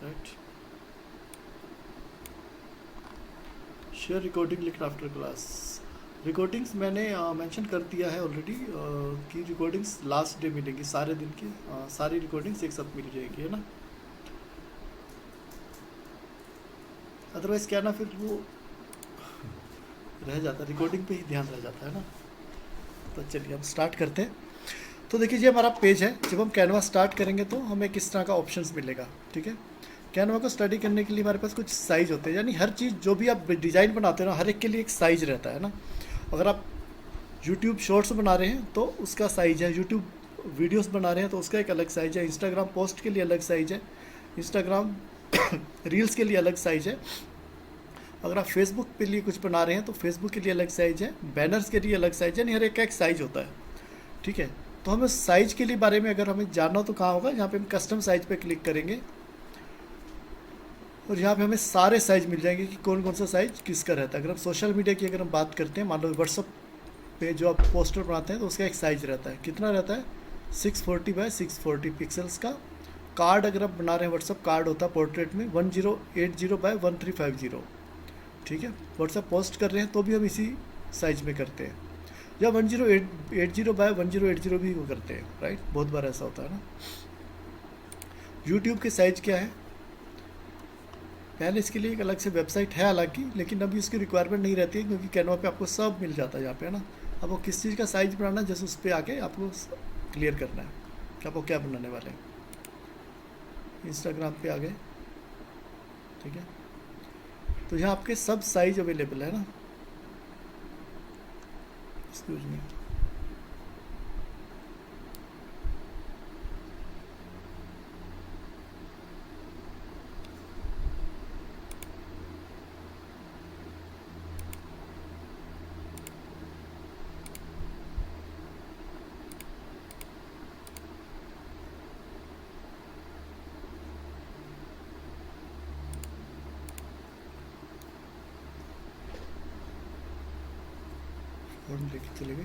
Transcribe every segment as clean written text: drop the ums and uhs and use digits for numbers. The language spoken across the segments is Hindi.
Right. Share recording link after class. Recordings मैंने मेंशन कर दिया है ऑलरेडी कि रिकॉर्डिंग्स लास्ट डे मिलेंगी, सारे दिन की सारी रिकॉर्डिंग्स एक साथ मिल जाएगी, है ना। अदरवाइज़ क्या ना, फिर वो रह जाता है, रिकॉर्डिंग पे ही ध्यान रह जाता है ना। तो चलिए हम स्टार्ट करते हैं। तो देखिए ये हमारा पेज है। जब हम कैनवा स्टार्ट करेंगे तो हमें किस तरह का ऑप्शंस मिलेगा, ठीक है। कैनवा को स्टडी करने के लिए हमारे पास कुछ साइज़ होते हैं, यानी हर चीज़ जो भी आप डिज़ाइन बनाते हो ना, हर एक के लिए एक साइज़ रहता है ना। अगर आप यूट्यूब शॉर्ट्स बना रहे हैं तो उसका साइज़ है, यूट्यूब वीडियोस बना रहे हैं तो उसका एक अलग साइज़ है, इंस्टाग्राम पोस्ट के लिए अलग साइज़ है, इंस्टाग्राम रील्स के लिए अलग साइज़ है। अगर आप फेसबुक के लिए कुछ बना रहे हैं तो फेसबुक के लिए अलग साइज़ है, बैनर्स के लिए अलग साइज़ है, यानी हर एक का एक साइज़ होता है, ठीक है। तो हमें साइज़ के लिए बारे में अगर हमें जानना हो तो कहाँ होगा, यहाँ पे हम कस्टम साइज़ पे क्लिक करेंगे और यहाँ पे हमें सारे साइज़ मिल जाएंगे कि कौन कौन सा साइज़ किसका रहता है। अगर हम सोशल मीडिया की अगर हम बात करते हैं, मान लो व्हाट्सअप पे जो आप पोस्टर बनाते हैं तो उसका एक साइज़ रहता है, कितना रहता है, 640 बाय 640 पिक्सल्स का। कार्ड अगर आप बना रहे हैं, व्हाट्सअप कार्ड होता है पोर्ट्रेट में 1080 बाय 1350, ठीक है। व्हाट्सअप पोस्ट कर रहे हैं तो भी हम इसी साइज़ में करते हैं, या 1080 बाय 1080 भी वो करते हैं, राइट। बहुत बार ऐसा होता है ना। यूट्यूब के साइज़ क्या है, पहले इसके लिए एक अलग से वेबसाइट है हालांकि, लेकिन अभी उसकी रिक्वायरमेंट नहीं रहती है क्योंकि कैनवा पे आपको सब मिल जाता है यहाँ पे, है ना। अब वो किस चीज़ का साइज़ बनाना है, जैसे उस पर आके आपको क्लियर करना है कि आपको क्या बनाने वाले हैं। इंस्टाग्राम पे आ गए, ठीक है। तो यहाँ आपके सब साइज अवेलेबल है ना। एक्सक्यूज मी, फोन लेके चले गए।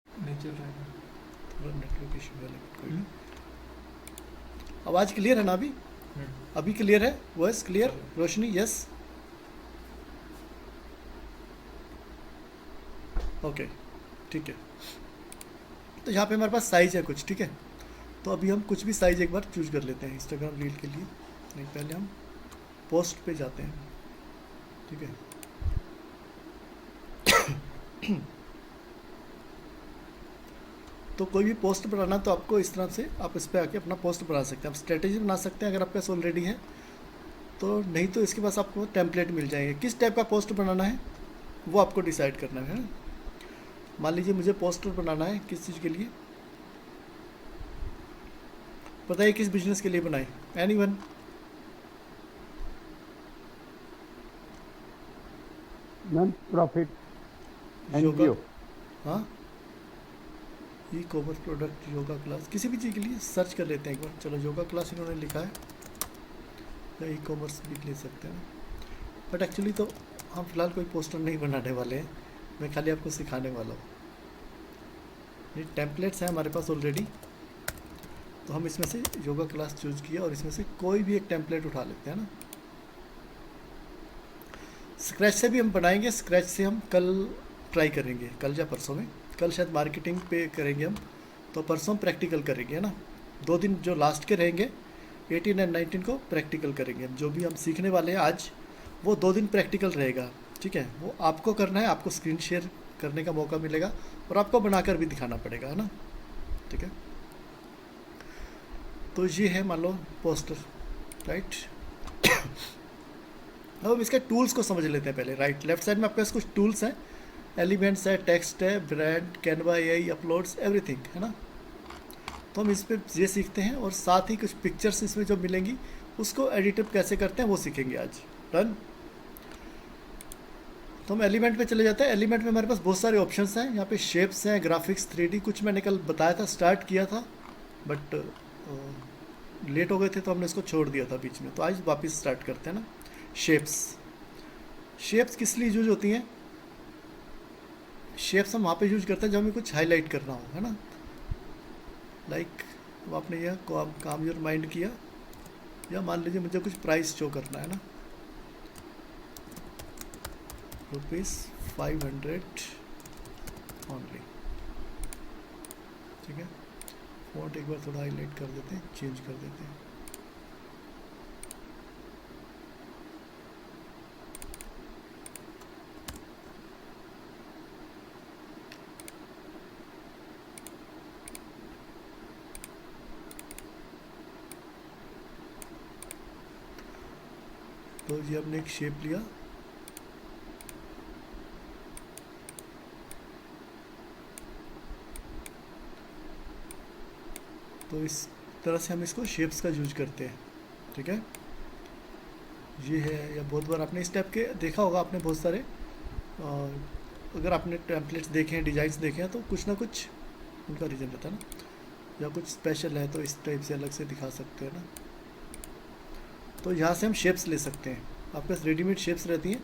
नहीं चल रहा है। थोड़ा नेटवर्क इशू है लेकिन कोई नहीं। आवाज़ क्लियर है ना अभी? अभी क्लियर है, वॉइस क्लियर? रोशनी यस, ओके, ठीक है। तो यहाँ पे हमारे पास साइज़ है कुछ, ठीक है। तो अभी हम कुछ भी साइज़ एक बार चूज कर लेते हैं इंस्टाग्राम रील के लिए। नहीं, पहले हम पोस्ट पे जाते हैं, ठीक है। तो कोई भी पोस्ट बनाना तो आपको इस तरह से आप इस पर आके अपना पोस्ट बना सकते हैं, आप स्ट्रेटेजी बना सकते हैं अगर आपके पास ऑलरेडी है तो। नहीं तो इसके पास आपको टेम्पलेट मिल जाएंगे, किस टाइप का पोस्ट बनाना है वो आपको डिसाइड करना है ना। मान लीजिए मुझे पोस्टर बनाना है किस चीज़ के लिए, बताइए किस बिजनेस के लिए बनाए, anyone? Non profit yoga, NGO. हाँ, e commerce product, yoga class, किसी भी चीज़ के लिए सर्च कर लेते हैं एक बार। चलो योगा क्लास इन्होंने लिखा है, या ई कॉमर्स भी ले सकते हैं। बट एक्चुअली तो हम फिलहाल कोई पोस्टर नहीं बनाने वाले हैं, मैं खाली आपको सिखाने वाला हूँ। ये टेम्पलेट्स हैं हमारे पास ऑलरेडी, तो हम इसमें से योगा क्लास चूज़ किया और इसमें से कोई भी एक टेम्पलेट उठा लेते हैं ना। स्क्रैच से भी हम बनाएंगे, स्क्रैच से हम कल ट्राई करेंगे, कल या परसों में। कल शायद मार्केटिंग पे करेंगे हम, तो परसों प्रैक्टिकल करेंगे, है ना। 2 दिन जो लास्ट के रहेंगे 18 और 19 को प्रैक्टिकल करेंगे हम। जो भी हम सीखने वाले हैं आज वो 2 दिन प्रैक्टिकल रहेगा, ठीक है। वो आपको करना है, आपको स्क्रीन शेयर करने का मौका मिलेगा और आपको बनाकर भी दिखाना पड़ेगा, है ना, ठीक है। तो ये है मान लो पोस्टर, राइट। अब हम इसके टूल्स को समझ लेते हैं पहले, राइट। लेफ्ट साइड में आपके पास कुछ टूल्स हैं, एलिमेंट्स है, टेक्स्ट है, brand, Canva, AI, uploads, everything, है ना। तो हम इस पर ये सीखते हैं और साथ ही कुछ पिक्चर्स इसमें जो मिलेंगी उसको एडिट कैसे करते हैं वो सीखेंगे आज। डन। तो हम एलिमेंट पे चले जाते हैं। एलिमेंट में हमारे पास बहुत सारे ऑप्शंस हैं, यहाँ पे शेप्स हैं, ग्राफिक्स, 3D, कुछ मैंने कल बताया था, स्टार्ट किया था बट लेट हो गए थे तो हमने इसको छोड़ दिया था बीच में। तो आज वापस स्टार्ट करते हैं ना। शेप्स, शेप्स किस लिए यूज होती हैं? शेप्स हम वहाँ पे यूज करते हैं जब हमें कुछ हाईलाइट करना हो, है ना। लाइक अब आपने यह काम योर माइंड किया, या मान लीजिए मुझे कुछ प्राइस शो करना है ना, ₹500 ओनली, ठीक है। फॉन्ट एक बार थोड़ा हाईलाइट कर देते हैं, चेंज कर देते हैं। तो ये हमने एक शेप लिया, तो इस तरह से हम इसको शेप्स का यूज करते हैं, ठीक है। ये है, या बहुत बार आपने इस टाइप के देखा होगा आपने बहुत सारे, अगर आपने टेम्पलेट्स देखे हैं, डिज़ाइंस देखे हैं, तो कुछ ना कुछ उनका रीज़न रहता है ना, या कुछ स्पेशल है तो इस टाइप से अलग से दिखा सकते हैं ना। तो यहाँ से हम शेप्स ले सकते हैं, आपके पास रेडीमेड शेप्स रहती हैं,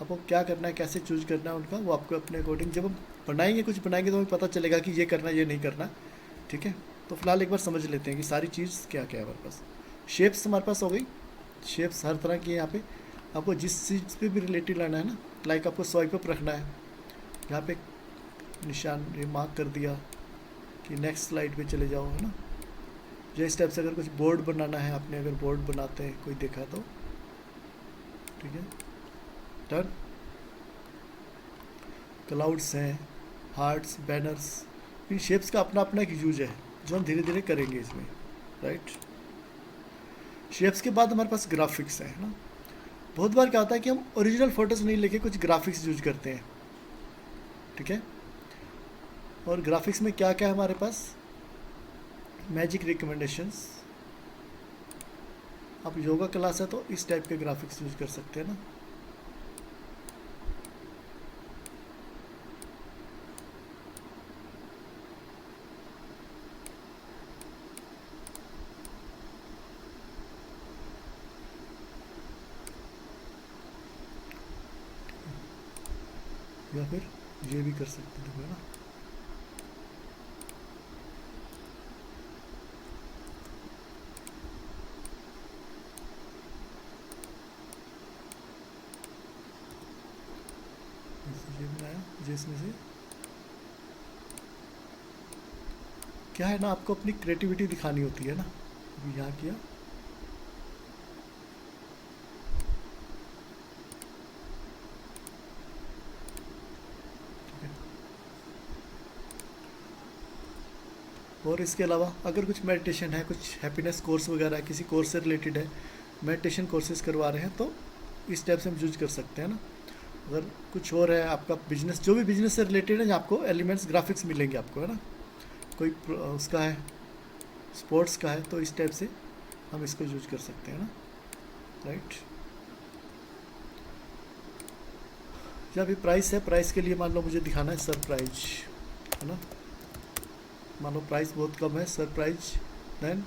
आपको क्या करना है, कैसे चूज करना है उनका, वो आपको अपने अकॉर्डिंग जब हम बनाएंगे, कुछ बनाएंगे तो हमें पता चलेगा कि ये करना है, ये नहीं करना, ठीक है। तो फिलहाल एक बार समझ लेते हैं कि सारी चीज़ क्या क्या है हमारे पास। शेप्स हमारे पास हो गई, शेप्स हर तरह की है यहाँ पे, आपको जिस चीज़ पे भी रिलेटेड लाना है ना, लाइक आपको स्वाइप अप रखना है, यहाँ पे निशान ये मार्क कर दिया कि नेक्स्ट स्लाइड पे चले जाओ, है ना। जो इस टाइप से अगर कुछ बोर्ड बनाना है आपने, अगर बोर्ड बनाते हैं कोई देखा तो, ठीक है, डन। क्लाउड्स हैं, हार्ट्स, बैनर्स, इन शेप्स का अपना अपना एक यूज है जो हम धीरे धीरे करेंगे इसमें, राइट। शेप्स के बाद हमारे पास ग्राफिक्स है ना। बहुत बार क्या होता है कि हम ओरिजिनल फोटोज़ नहीं लेके कुछ ग्राफिक्स यूज करते हैं, ठीक है। और ग्राफिक्स में क्या क्या है हमारे पास, मैजिक रिकमेंडेशंस, आप योगा क्लास है तो इस टाइप के ग्राफिक्स यूज कर सकते हैं ना। या फिर ये भी कर सकते हैं, देखो ना। ये बनाया जिसमें से क्या है ना, आपको अपनी क्रिएटिविटी दिखानी होती है ना। अभी यहाँ किया, और इसके अलावा अगर कुछ मेडिटेशन है, कुछ हैप्पीनेस कोर्स वगैरह है, किसी कोर्स से रिलेटेड है, मेडिटेशन कोर्सेज करवा रहे हैं, तो इस टाइप से हम यूज कर सकते हैं ना। अगर कुछ और है आपका बिजनेस, जो भी बिजनेस से रिलेटेड है, आपको एलिमेंट्स ग्राफिक्स मिलेंगे आपको, है ना। कोई उसका है, स्पोर्ट्स का है, तो इस टाइप से हम इसको यूज कर सकते हैं ना, राइट। जब भी प्राइस है, प्राइस के लिए मान लो मुझे दिखाना है सरप्राइज, है ना। मान लो प्राइस बहुत कम है, सरप्राइज, देन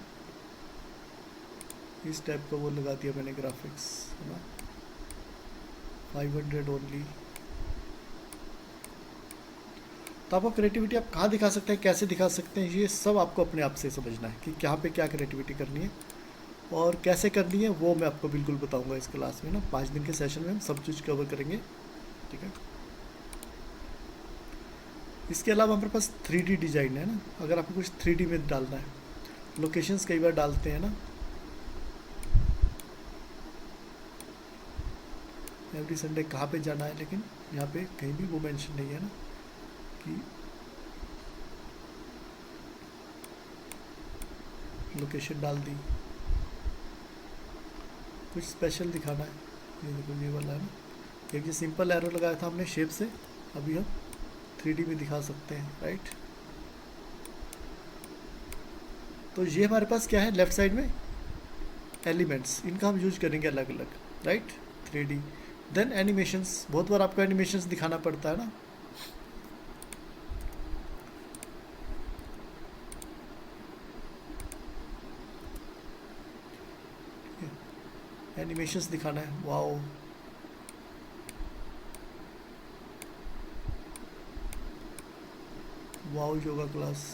इस टाइप का वो लगा दिया मैंने ग्राफिक्स, है ना, 500 ओनली। तो आपको क्रिएटिविटी आप कहाँ दिखा सकते हैं, कैसे दिखा सकते हैं, ये सब आपको अपने आप से समझना है कि कहाँ पे क्या क्रिएटिविटी करनी है और कैसे करनी है, वो मैं आपको बिल्कुल बताऊंगा इस क्लास में ना। 5 दिन के सेशन में हम सब चीज़ कवर करेंगे, ठीक है। इसके अलावा हमारे पास 3D डिज़ाइन है ना। अगर आपको कुछ 3D में डालना है, लोकेशंस कई बार डालते हैं ना, एवरी संडे कहाँ पे जाना है, लेकिन यहाँ पे कहीं भी वो मेंशन नहीं है ना कि लोकेशन डाल दी, कुछ स्पेशल दिखाना है। ये देखो ये वाला है ना, एक जो सिंपल एरो लगाया था हमने शेप से, अभी हम 3D में दिखा सकते हैं, राइट। तो ये हमारे पास क्या है, लेफ्ट साइड में एलिमेंट्स, इनका हम यूज करेंगे अलग अलग, राइट। 3D, देन एनिमेशंस, बहुत बार आपको एनिमेशंस दिखाना पड़ता है ना। एनिमेशंस दिखाना है, वाओ, वाओ योगा क्लास।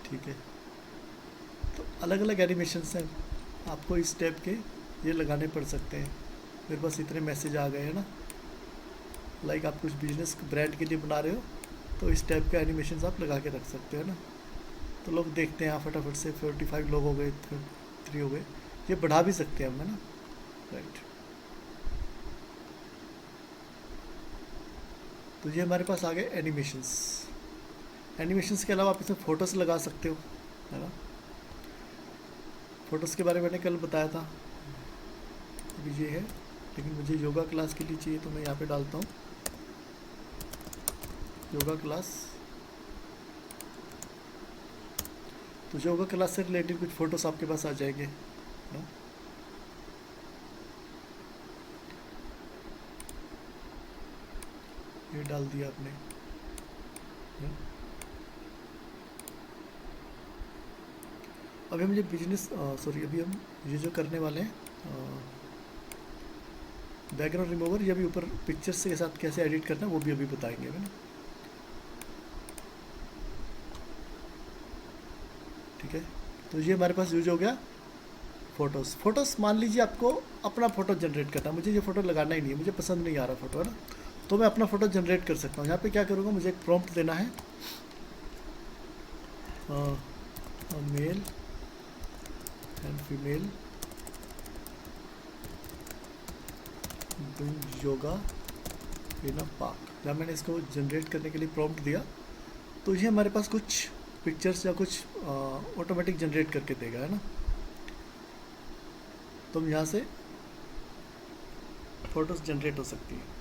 ठीक है, तो अलग अलग एनिमेशंस हैं, आपको इस टाइप के ये लगाने पड़ सकते हैं। मेरे पास इतने मैसेज आ गए हैं ना, लाइक आप कुछ बिजनेस ब्रांड के लिए बना रहे हो तो इस टाइप के एनिमेशंस आप लगा के रख सकते हो ना, तो लोग देखते हैं। फटाफट से 45 लोग हो गए, 3 हो गए, ये बढ़ा भी सकते हैं हम, है ना, राइट। तो ये हमारे पास आ गए एनिमेशंस। एनिमेशंस के अलावा आप इसमें फ़ोटोज़ लगा सकते हो, है ना। फ़ोटोज़ के बारे में मैंने कल बताया था। अभी ये है, लेकिन मुझे योगा क्लास के लिए चाहिए तो मैं यहाँ पे डालता हूँ योगा क्लास। तो योगा क्लास से रिलेटेड कुछ फ़ोटोज़ आपके पास आ जाएंगे, है ना? ये डाल दिया आपने, है? अभी हम ये बिजनेस सॉरी अभी हम ये जो करने वाले हैं बैकग्राउंड रिमूवर, ये भी ऊपर पिक्चर्स के साथ कैसे एडिट करना है वो भी अभी बताएंगे, है ना। ठीक है, तो ये हमारे पास यूज हो गया फ़ोटोज़। मान लीजिए आपको अपना फ़ोटो जनरेट करना है, मुझे ये फ़ोटो लगाना ही नहीं है, मुझे पसंद नहीं आ रहा फ़ोटो, है ना, तो मैं अपना फ़ोटो जनरेट कर सकता हूँ। यहाँ पे क्या करूँगा, मुझे एक प्रॉम्प्ट देना है, male and female doing yoga in a park. जब मैंने इसको जनरेट करने के लिए प्रॉम्प्ट दिया तो ये हमारे पास कुछ पिक्चर्स या कुछ ऑटोमेटिक जनरेट करके देगा, है ना। तो यहाँ से फ़ोटोज़ जनरेट हो सकती है।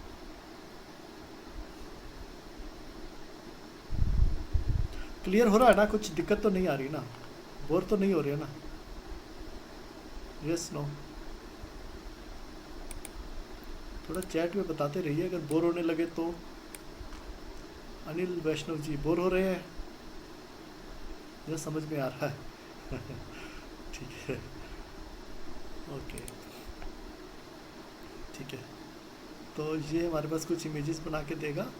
क्लियर हो रहा है ना, कुछ दिक्कत तो नहीं आ रही ना, बोर तो नहीं हो रही है ना? यस नो, थोड़ा चैट में बताते रहिए अगर बोर होने लगे तो। अनिल वैष्णव जी बोर हो रहे हैं, यह समझ में आ रहा है। ठीक है, ओके, ठीक है। तो ये हमारे पास कुछ इमेजेस बना के देगा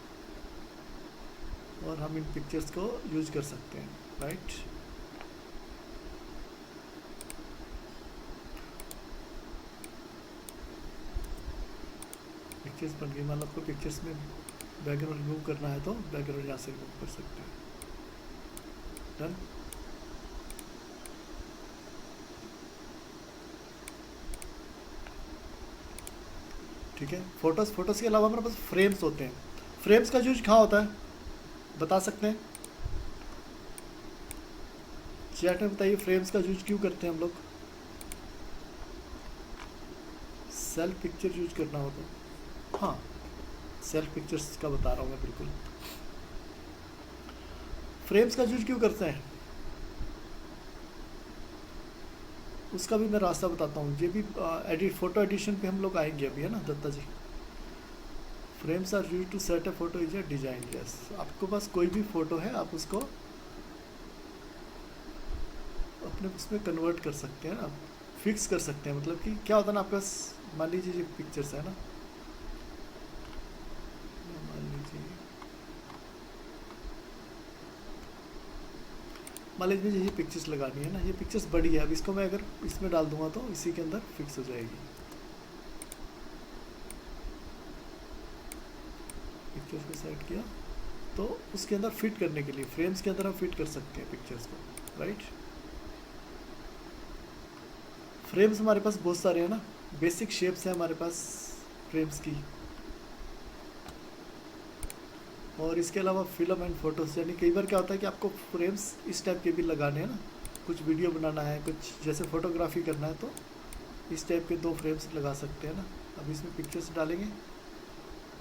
और हम इन पिक्चर्स को यूज कर सकते हैं, राइट। पिक्चर्स बन गई। मान लो आपको पिक्चर्स में बैकग्राउंड रिमूव करना है तो बैकग्राउंड यहाँ से रिमूव कर सकते हैं। डन। ठीक है, फोटोज़ के अलावा हमारे पास फ्रेम्स होते हैं। फ्रेम्स का यूज कहाँ होता है बता सकते हैं? चैट में बताइए, फ्रेम्स का यूज क्यों करते हैं हम लोग? सेल्फ पिक्चर यूज करना होता है, हाँ, सेल्फ पिक्चर्स का बता रहा हूँ मैं, बिल्कुल। फ्रेम्स का यूज क्यों करते हैं उसका भी मैं रास्ता बताता हूँ। ये भी फोटो एडिशन पे हम लोग आएंगे अभी, है ना Datta ji. Frames are used to set a photo is a design. Yes, आपके पास कोई भी फोटो है आप उसको अपने उसमें कन्वर्ट कर सकते हैं ना, फिक्स कर सकते हैं। मतलब कि क्या होता है ना, आपके पास मान लीजिए ये पिक्चर्स है ना, मान लीजिए ये पिक्चर्स लगानी है ना, ये पिक्चर्स बड़ी है, अब इसको मैं अगर इसमें डाल दूंगा तो इसी के अंदर फिक्स हो जाएगी। पिक्चर्स को सेलेक्ट किया तो उसके अंदर फिट करने के लिए फ्रेम्स के अंदर हम फिट कर सकते हैं पिक्चर्स को, राइट। फ्रेम्स हमारे पास बहुत सारे हैं ना, बेसिक शेप्स हैं हमारे पास फ्रेम्स की। और इसके अलावा फिल्म एंड फोटोज़, यानी कई बार क्या होता है कि आपको फ्रेम्स इस टाइप के भी लगाने हैं ना, कुछ वीडियो बनाना है, कुछ जैसे फोटोग्राफी करना है तो इस टाइप के 2 फ्रेम्स लगा सकते हैं ना। अब इसमें पिक्चर्स डालेंगे,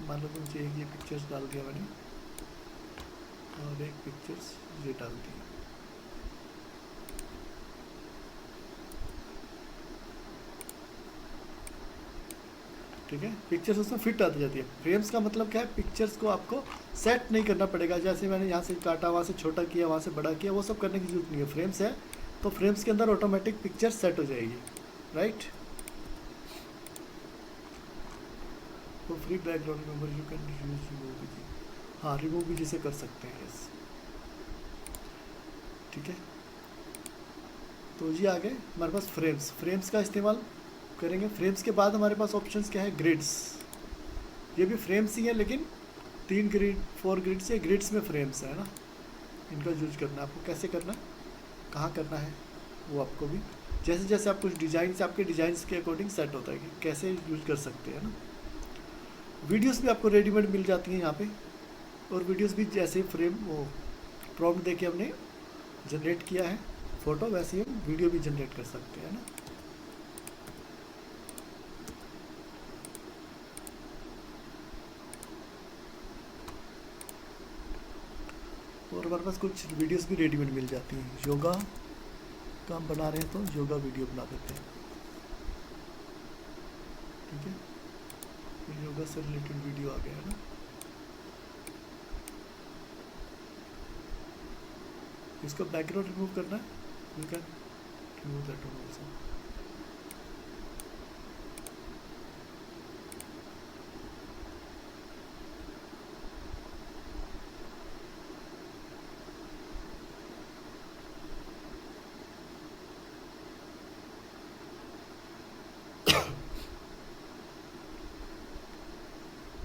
मान लो मुझे ये पिक्चर्स डाल दिया मैंने और एक पिक्चर्स ये डाल दी। ठीक है, पिक्चर्स उसमें फिट आती जाती है। फ्रेम्स का मतलब क्या है, पिक्चर्स को आपको सेट नहीं करना पड़ेगा। जैसे मैंने यहाँ से काटा, वहाँ से छोटा किया, वहाँ से बड़ा किया, वो सब करने की जरूरत नहीं है। फ्रेम्स है तो फ्रेम्स के अंदर ऑटोमेटिक पिक्चर सेट हो जाएगी, राइट। तो free background remover you can use. हाँ रिमूव भी जिसे कर सकते हैं यस, ठीक है। तो ये आ गए हमारे पास फ्रेम्स, फ्रेम्स का इस्तेमाल करेंगे। फ्रेम्स के बाद हमारे पास ऑप्शंस क्या है, ग्रिड्स। ये भी फ्रेम्स ही है लेकिन 3 ग्रिड 4 ग्रिड्स या ग्रिड्स में फ्रेम्स है ना, इनका यूज करना है आपको। कैसे करना है, कहाँ करना है वो आपको भी जैसे जैसे आप कुछ डिज़ाइन से आपके डिज़ाइंस के अकॉर्डिंग सेट होता है कि कैसे यूज कर सकते हैं ना। वीडियोस भी आपको रेडीमेड मिल जाती हैं यहाँ पे, और वीडियोस भी जैसे फ्रेम वो प्रॉम्प्ट देके हमने जनरेट किया है फ़ोटो, वैसे ही हम वीडियो भी जनरेट कर सकते हैं ना। और हमारे पास कुछ वीडियोस भी रेडीमेड मिल जाती हैं। योगा का हम बना रहे हैं तो योगा वीडियो बना देते हैं, ठीक है। योगा से रिलेटेड वीडियो आ गया है ना। इसका बैकग्राउंड रिमूव करना है, you can remove that one also.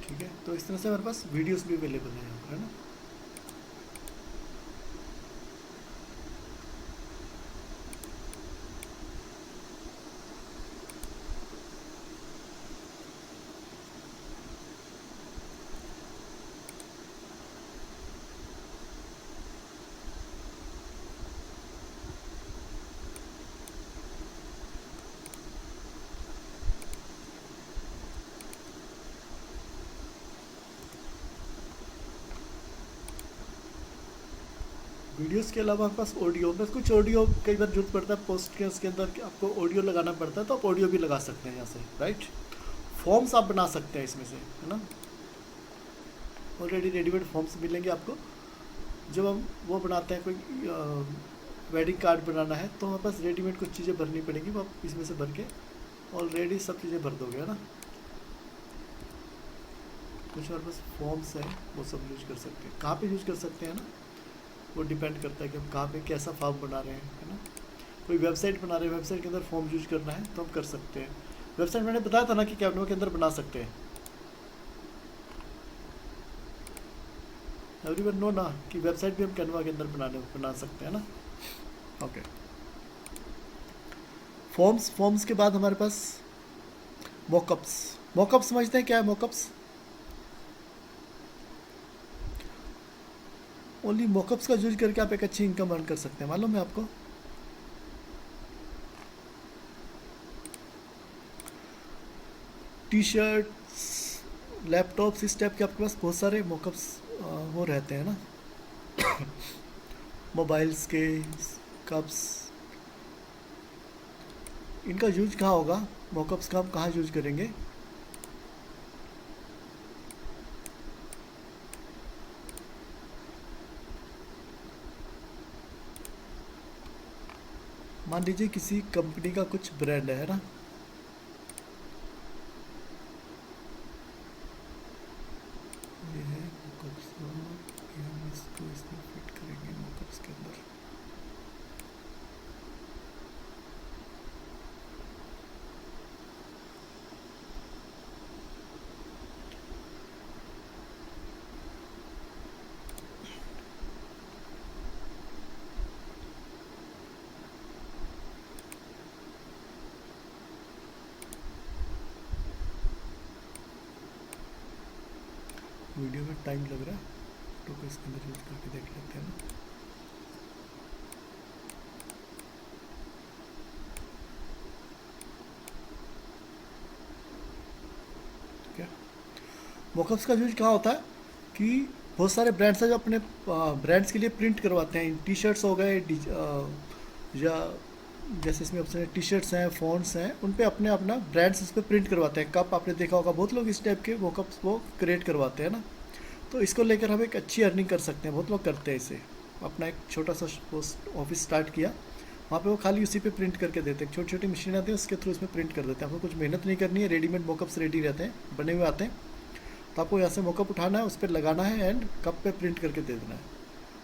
ठीक है, तो इस तरह से हमारे पास वीडियोस भी अवेलेबल है यहाँ पर, है ना। वीडियोस के अलावा हमारे पास ऑडियो में कुछ ऑडियो कई बार जरूरत पड़ता है पोस्ट के उसके अंदर कि आपको ऑडियो लगाना पड़ता है, तो आप ऑडियो भी लगा सकते हैं यहाँ से, राइट। फॉर्म्स आप बना सकते हैं इसमें से, है ना। ऑलरेडी रेडीमेड फॉर्म्स मिलेंगे आपको। जब हम वो बनाते हैं कोई वेडिंग कार्ड बनाना है तो हमारे पास रेडीमेड कुछ चीज़ें भरनी पड़ेंगी, वो आप इसमें से भर के ऑलरेडी सब चीज़ें भर दोगे, है ना। कुछ हमारे पास फॉर्म्स हैं वो सब यूज कर सकते हैं। कहाँ पे यूज कर सकते हैं ना, वो डिपेंड करता है कि हम कहाँ पे कैसा फॉर्म बना रहे हैं, है ना। कोई वेबसाइट बना रहे हैं, वेबसाइट के अंदर फॉर्म यूज करना है तो हम कर सकते हैं। वेबसाइट मैंने बताया था ना कि कैनवा के अंदर बना सकते हैं। एवरीवन नो ना कि वेबसाइट भी हम कैनवा के अंदर बना सकते हैं ना। ओके, फॉर्म्स के बाद हमारे पास मॉकअप्स। मॉकअप समझते हैं क्या है मॉकअप्स? ओनली मॉकअप्स का यूज करके आप एक अच्छी इनकम अर्न कर सकते हैं, मालूम है आपको। टी शर्ट्स, लैपटॉप्स, इस टाइप के आपके पास बहुत सारे मॉकअप्स वो रहते हैं ना। मोबाइल्स के कप्स, इनका यूज कहाँ होगा? मॉकअप्स का हम कहाँ यूज करेंगे? मान लीजिए किसी कंपनी का कुछ ब्रांड है ना, ये है मॉकअप्स, ये हम इसको इसमें फिट करेंगे मॉकअप्स के अंदर। वीडियो में टाइम लग रहा है तो इसके अंदर यूज करके देख लेते हैं ना। ठीक है, मॉकअप्स का यूज कहाँ होता है कि बहुत सारे ब्रांड्स हैं जो अपने ब्रांड्स के लिए प्रिंट करवाते हैं। टी शर्ट्स हो गए या जैसे इसमें ऑप्शन है टी शर्ट्स हैं, फ़ॉन्ट्स हैं, उन पे अपने अपना ब्रांड्स उस पर प्रिंट करवाते हैं। कप आपने देखा होगा, बहुत लोग इस टाइप के मॉकअप्स वो क्रिएट करवाते हैं ना। तो इसको लेकर हम एक अच्छी अर्निंग कर सकते हैं, बहुत लोग करते हैं इसे। अपना एक छोटा सा ऑफिस स्टार्ट किया, वहाँ पे वो खाली उसी पे प्रिंट करके देते हैं। छोटी छोटी मशीन आती है उसके थ्रू इसमें प्रिंट कर देते हैं। आपको कुछ मेहनत नहीं करनी है, रेडीमेड मॉकअप्स रेडी रहते हैं, बने हुए आते हैं। तो आपको यहाँ से मॉकअप उठाना है, उस पर लगाना है एंड कप पे प्रिंट करके दे देना है।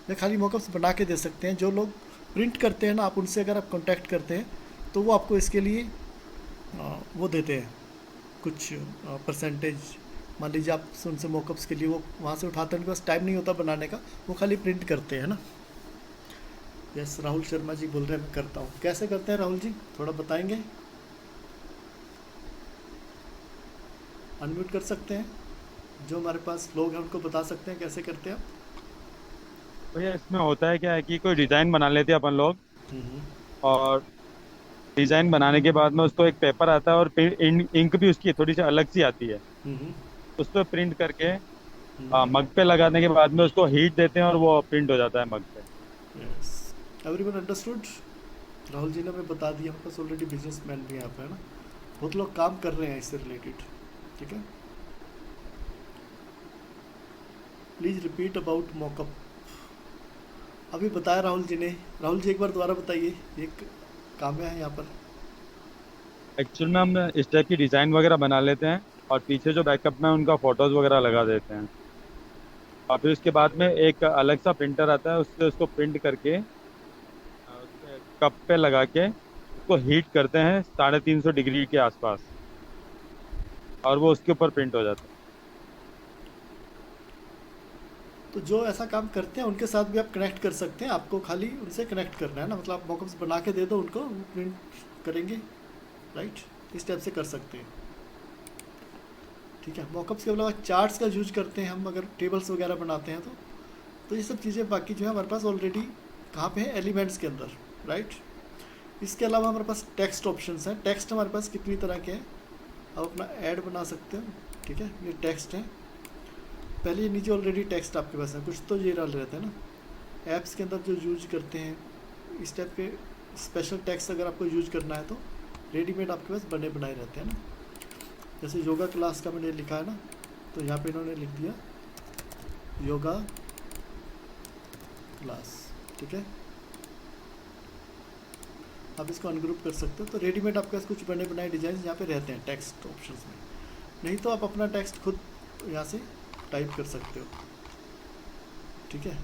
या खाली मॉकअप्स बना के दे सकते हैं। जो लोग प्रिंट करते हैं ना, आप उनसे अगर आप कांटेक्ट करते हैं तो वो आपको इसके लिए वो देते हैं कुछ परसेंटेज। मान लीजिए आप उनसे मॉकअप्स के लिए वो वहाँ से उठाते हैं, उनके पास टाइम नहीं होता बनाने का, वो खाली प्रिंट करते हैं ना। यस, राहुल शर्मा जी बोल रहे हैं मैं करता हूँ। कैसे करते हैं राहुल जी, थोड़ा बताएंगे? अनम्यूट कर सकते हैं, जो हमारे पास लोग हैं उनको बता सकते हैं कैसे करते हैं आप। भैया इसमें होता है क्या है कि कोई डिजाइन बना लेते हैं अपन लोग, हम्म, और डिजाइन बनाने के बाद में उसको एक पेपर आता है और इंक भी उसकी थोड़ी सी अलग सी आती है। हम्म, उस पर प्रिंट करके हम्म, मग पे लगाने के बाद में उसको हीट देते हैं और वो प्रिंट हो जाता है मग पे। Yes, everyone understood. Rahul ji ने हमें बता दिया, हमारे पास ऑलरेडी बिजनेसमैन भी हैं यहाँ पे, है ना। बहुत लोग काम कर रहे हैं इससे रिलेटेड। ठीक है, प्लीज़ रिपीट अबाउट मॉकअप। अभी बताया राहुल जी ने। राहुल जी एक बार दोबारा बताइए, एक काम्या है यहाँ पर। एक्चुअल में हम इस टाइप की डिजाइन वगैरह बना लेते हैं और पीछे जो बैकअप में उनका फोटोज वगैरह लगा देते हैं, और फिर उसके बाद में एक अलग सा प्रिंटर आता है, उससे उसको प्रिंट करके उसके कप पे लगा के उसको हीट करते हैं 350 डिग्री के आसपास, और वो उसके ऊपर प्रिंट हो जाता है। तो जो ऐसा काम करते हैं उनके साथ भी आप कनेक्ट कर सकते हैं। आपको खाली उनसे कनेक्ट करना है ना, मतलब आप मॉकअप्स बना के दे दो उनको, वो प्रिंट करेंगे। राइट, इस टाइप से कर सकते हैं। ठीक है, मॉकअप्स के अलावा चार्ट्स का यूज करते हैं हम, अगर टेबल्स वगैरह बनाते हैं तो ये सब चीज़ें बाकी जो है हमारे पास ऑलरेडी कहाँ पे है, एलिमेंट्स के अंदर। राइट, इसके अलावा हमारे पास टेक्स्ट ऑप्शंस हैं। टेक्स्ट हमारे पास कितनी तरह के हैं, आप अपना ऐड बना सकते हो। ठीक है, ये टेक्स्ट है। पहले ये नीचे ऑलरेडी टेक्स्ट आपके पास है, कुछ तो ये डाल रहते हैं ना। ऐप्स के अंदर जो यूज करते हैं इस टाइप के स्पेशल टेक्स्ट अगर आपको यूज करना है तो रेडीमेड आपके पास बने बनाए रहते हैं ना। जैसे योगा क्लास का मैंने लिखा है ना, तो यहाँ पे इन्होंने लिख दिया योगा क्लास। ठीक है, आप इसको अनग्रुप कर सकते हो। तो रेडीमेड आपके पास कुछ बने बनाए डिजाइन यहाँ पे रहते हैं टेक्स्ट ऑप्शंस में। नहीं तो आप अपना टेक्स्ट खुद यहाँ से टाइप कर सकते हो। ठीक है,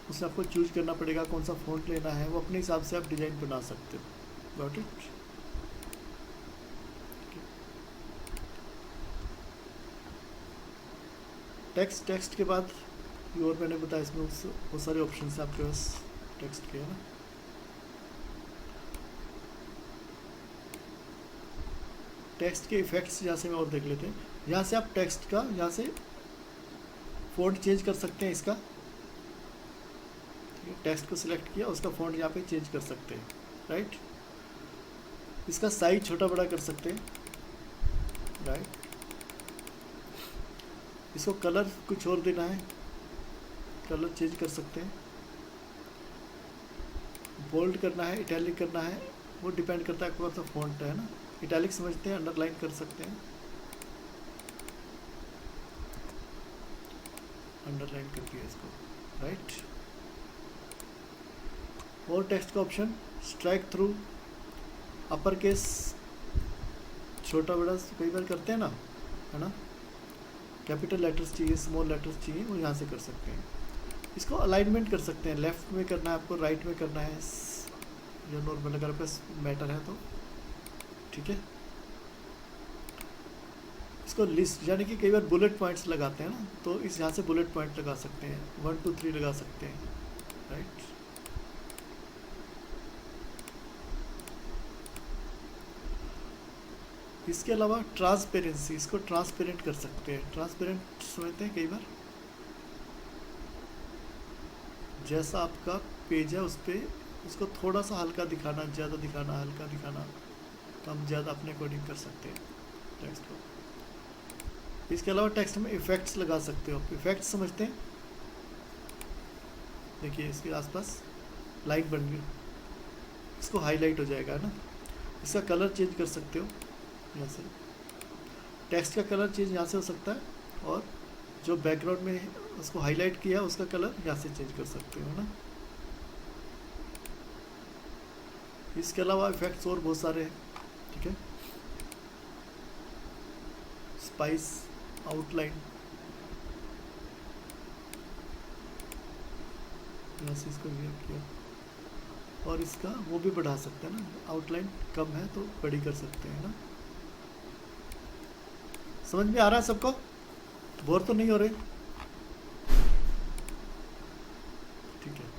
उसमें आपको चूज करना पड़ेगा कौन सा फ़ॉन्ट लेना है, वो अपने हिसाब से आप डिज़ाइन बना सकते हो। Got it. टेक्स्ट के बाद ये और मैंने बताया, इसमें बहुत सारे ऑप्शन हैं आपके पास टेक्स्ट के, है ना। टेक्स्ट के इफेक्ट्स यहाँ से मैं और देख लेते हैं। यहाँ से आप टेक्स्ट का यहाँ से फ़ॉन्ट चेंज कर सकते हैं इसका। टेक्स्ट को सिलेक्ट किया, उसका फ़ॉन्ट यहाँ पे चेंज कर सकते हैं। राइट, इसका साइज छोटा बड़ा कर सकते हैं। राइट, इसको कलर कुछ और देना है, कलर चेंज कर सकते हैं। बोल्ड करना है, इटैलिक करना है, वो डिपेंड करता है कौन सा फ़ॉन्ट है ना। इटैलिक समझते हैं, अंडरलाइन कर सकते हैं, अंडरलाइन कर दिया इसको। राइट, और टेक्स्ट का option strike through, upper case छोटा बड़ा कई बार करते हैं ना, है ना। कैपिटल लेटर्स चाहिए, स्मॉल लेटर्स चाहिए, वो यहाँ से कर सकते हैं। इसको अलाइनमेंट कर सकते हैं, लेफ़्ट में करना है आपको, राइट में करना है, या नॉर्मल अगर आपके पास मैटर है तो। ठीक है, इसको लिस्ट यानी कि कई बार बुलेट पॉइंट्स लगाते हैं ना, तो इस यहाँ से बुलेट पॉइंट लगा सकते हैं, 1 2 3 लगा सकते हैं। राइट, इसके अलावा ट्रांसपेरेंसी, इसको ट्रांसपेरेंट कर सकते हैं। ट्रांसपेरेंट समझते हैं, कई बार जैसा आपका पेज है उस पर उसको थोड़ा सा हल्का दिखाना, ज़्यादा दिखाना, हल्का दिखाना, कम ज़्यादा अपने अकॉर्डिंग कर सकते हैं टेक्स्ट को। इसके अलावा टेक्स्ट में इफ़ेक्ट्स लगा सकते हो। इफ़ेक्ट्स समझते हैं, देखिए इसके आसपास लाइन बन गई, इसको हाईलाइट हो जाएगा, है ना। इसका कलर चेंज कर सकते हो यहाँ से, टेक्स्ट का कलर चेंज यहाँ से हो सकता है, और जो बैकग्राउंड में उसको हाईलाइट किया उसका कलर यहाँ से चेंज कर सकते हो ना। इसके अलावा इफेक्ट्स और बहुत सारे हैं। ठीक है, स्पाइस आउटलाइन, यहाँ से इसको ये किया, और इसका वो भी बढ़ा सकते हैं ना, आउटलाइन कम है तो बड़ी कर सकते हैं ना। समझ में आ रहा है सबको? बोर तो नहीं हो रहे? ठीक है।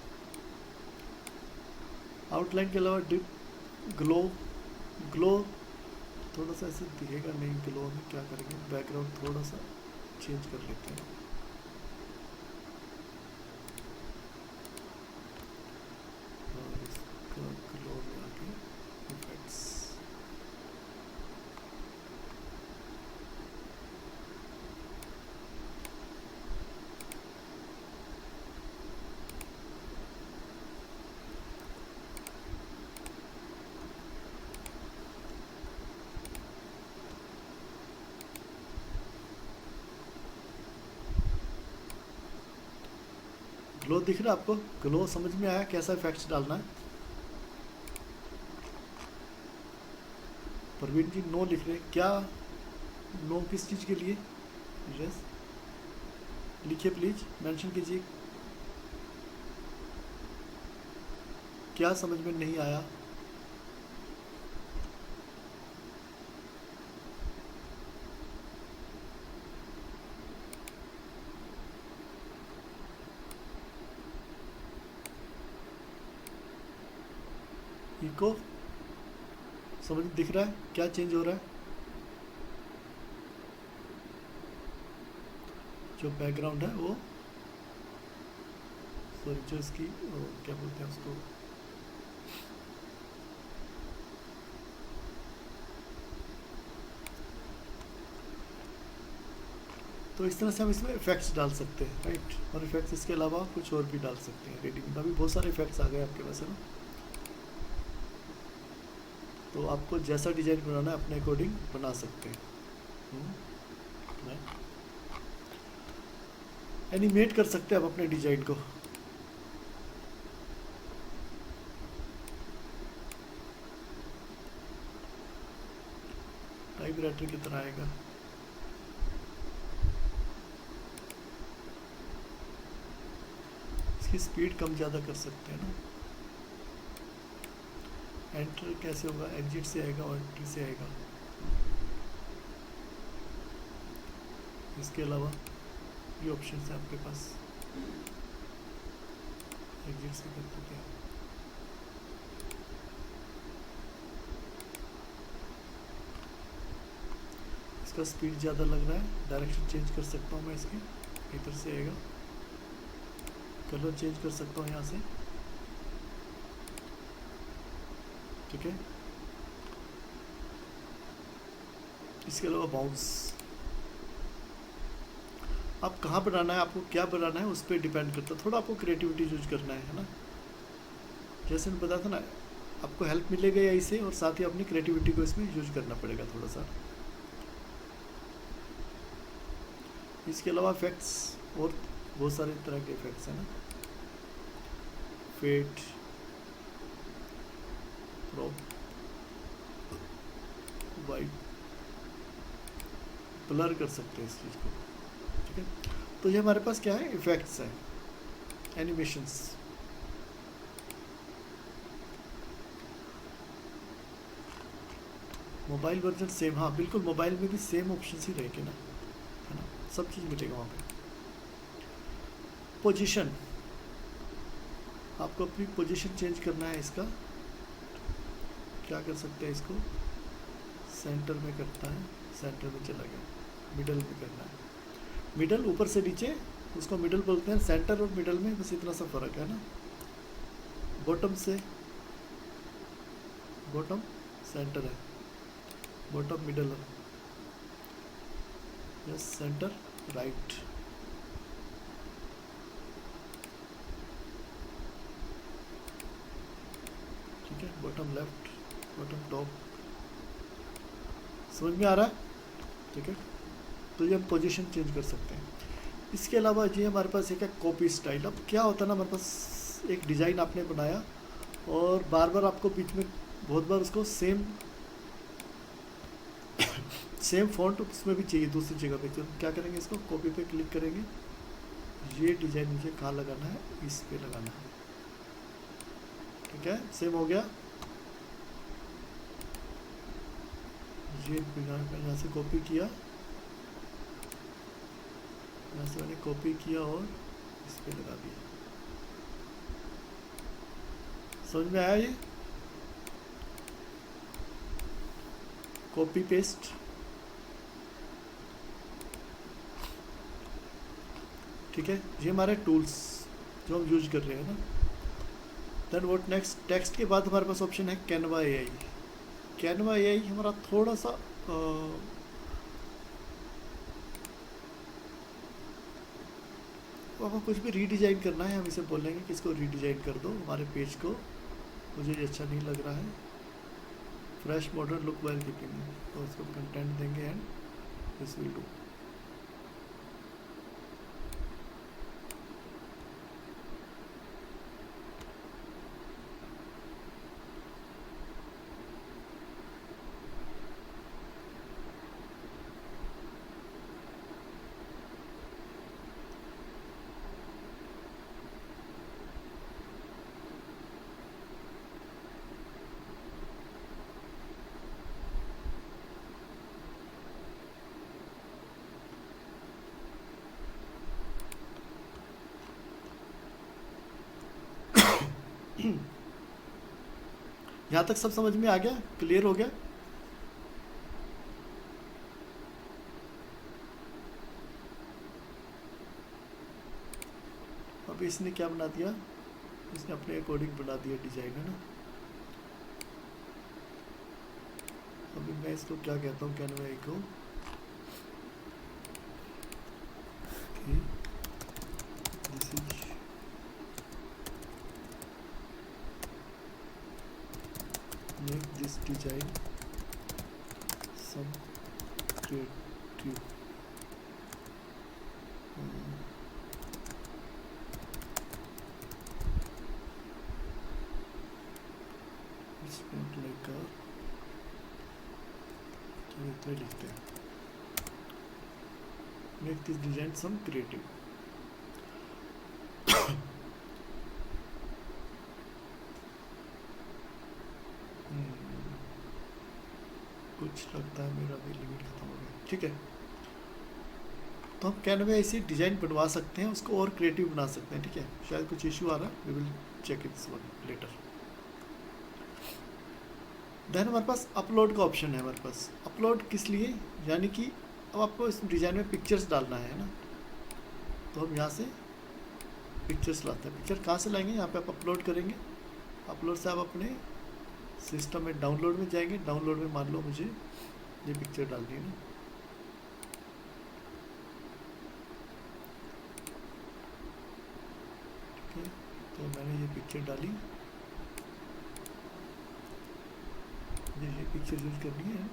आउटलाइन के अलावा डिप, ग्लो, ग्लो थोड़ा सा ऐसे दिखेगा नहीं, ग्लो में क्या करेंगे, बैकग्राउंड थोड़ा सा चेंज कर लेते हैं। और इसका ग्लो में आके इफेक्ट्स, ग्लो दिख रहा है आपको? ग्लो समझ में आया कैसा इफेक्ट्स डालना है? प्रवीण जी नो लिख रहे हैं, क्या नो किस चीज़ के लिए? यस लिखिए प्लीज, मेंशन कीजिए क्या समझ में नहीं आया। इको समझ दिख रहा है क्या चेंज हो रहा है? जो बैकग्राउंड है वो, सॉरी जो इसकी क्या बोलते हैं उसको, तो इस तरह से हम इसमें इफेक्ट्स डाल सकते हैं, राइट। और इफेक्ट्स इसके अलावा कुछ और भी डाल सकते हैं रेडिंग में, अभी बहुत सारे इफेक्ट्स आ गए आपके पास, है ना। तो आपको जैसा डिजाइन बनाना है अपने अकॉर्डिंग बना सकते हैं। एनिमेट कर सकते हैं आप अपने डिजाइन को। टाइपराइटर की तरह आएगा। इसकी स्पीड कम ज़्यादा कर सकते हैं ना। एंटर कैसे होगा? एग्जिट से आएगा और एंट्री से आएगा। इसके अलावा ये ऑप्शन है आपके पास, एग्जिट से कर सकते हैं। इसका स्पीड ज़्यादा लग रहा है, डायरेक्शन चेंज कर सकता हूँ मैं इसकी, इधर से आएगा। कलर चेंज कर सकता हूँ यहाँ से, ठीक है। इसके अलावा बाउंस, आप कहाँ बनाना है, आपको क्या बनाना है उस पर डिपेंड करता है। थोड़ा आपको क्रिएटिविटी यूज करना है ना। जैसे मैं बताया था ना, आपको हेल्प मिलेगा या इसे, और साथ ही अपनी क्रिएटिविटी को इसमें यूज करना पड़ेगा थोड़ा सा। इसके अलावा इफेक्ट्स और बहुत सारे तरह के इफेक्ट्स हैं ना। फेट, वाइट, ब्लर कर सकते हैं इस चीज़ को, ठीक है। तो ये हमारे पास क्या है, इफेक्ट्स हैं, एनिमेशंस। मोबाइल वर्जन सेम, हाँ बिल्कुल, मोबाइल में भी सेम ऑप्शन ही रहेंगे ना, है ना, सब चीज़ मिलेगा वहाँ पे। पोजीशन, आपको अपनी पोजीशन चेंज करना है। इसका क्या कर सकते हैं, इसको सेंटर में करता है, सेंटर में चला गया, मिडल में करना है। मिडल ऊपर से नीचे, उसको मिडल बोलते हैं। सेंटर और मिडल में बस इतना सा फर्क है ना। बॉटम से, बॉटम सेंटर है, बॉटम मिडल है, यस सेंटर राइट। ठीक है, बॉटम लेफ्ट, बॉटम टॉप, समझ में आ रहा है, ठीक है। तो ये हम पोजीशन चेंज कर सकते हैं। इसके अलावा ये हमारे पास एक है कॉपी स्टाइल। अब क्या होता है ना, हमारे पास एक डिज़ाइन आपने बनाया और बार बार आपको बीच में बहुत बार उसको सेम सेम फॉन्ट उसमें भी चाहिए दूसरी जगह पे, तो क्या करेंगे, इसको कॉपी पे क्लिक करेंगे, ये डिजाइन मुझे कहाँ लगाना है, इस पे लगाना है। ठीक है, सेम हो गया। ये यहाँ से कॉपी किया, यहाँ से मैंने कॉपी किया और इस पे लगा दिया। समझ में आया ये? Copy paste. ठीक है, ये हमारे टूल्स जो हम यूज कर रहे हैं ना। देन व्हाट नेक्स्ट, टेक्स्ट के बाद हमारे पास ऑप्शन है कैनवा एआई। कैनवा एआई हमारा थोड़ा सा तो हमें कुछ भी रीडिज़ाइन करना है, हम इसे बोलेंगे कि इसको रीडिज़ाइन कर दो हमारे पेज को, मुझे ये अच्छा नहीं लग रहा है। Fresh modern look while keeping, तो उसको कंटेंट देंगे एंड दिस विल डू। यहाँ तक सब समझ में आ गया, क्लियर हो गया? अब इसने क्या बना दिया, इसने अपने अकॉर्डिंग बना दिया डिजाइन, है ना। अभी मैं इसको क्या कहता हूँ, कैनवा को this is make this design some creative it's not like a, तो इतना लिखते हैं, make this design some creative। कुछ लगता है मेरा भी लिमिट खत्म हो गया। ठीक है, तो हम कैनवा ऐसी डिज़ाइन बनवा सकते हैं, उसको और क्रिएटिव बना सकते हैं। ठीक है, शायद कुछ इशू आ रहा है, we will check it this one letter. Then हमारे पास अपलोड का ऑप्शन है हमारे पास। अपलोड किस लिए, यानी कि अब आपको इस डिज़ाइन में पिक्चर्स डालना है ना, तो हम यहाँ से पिक्चर्स लाते हैं। पिक्चर कहाँ से लाएंगे, यहाँ पे आप अपलोड करेंगे, अपलोड से आप अपने सिस्टम में डाउनलोड में जाएंगे, डाउनलोड में मान लो मुझे ये पिक्चर डालनी है ना, ठीक है, तो मैंने ये पिक्चर डाली, ये पिक्चर यूज करनी है।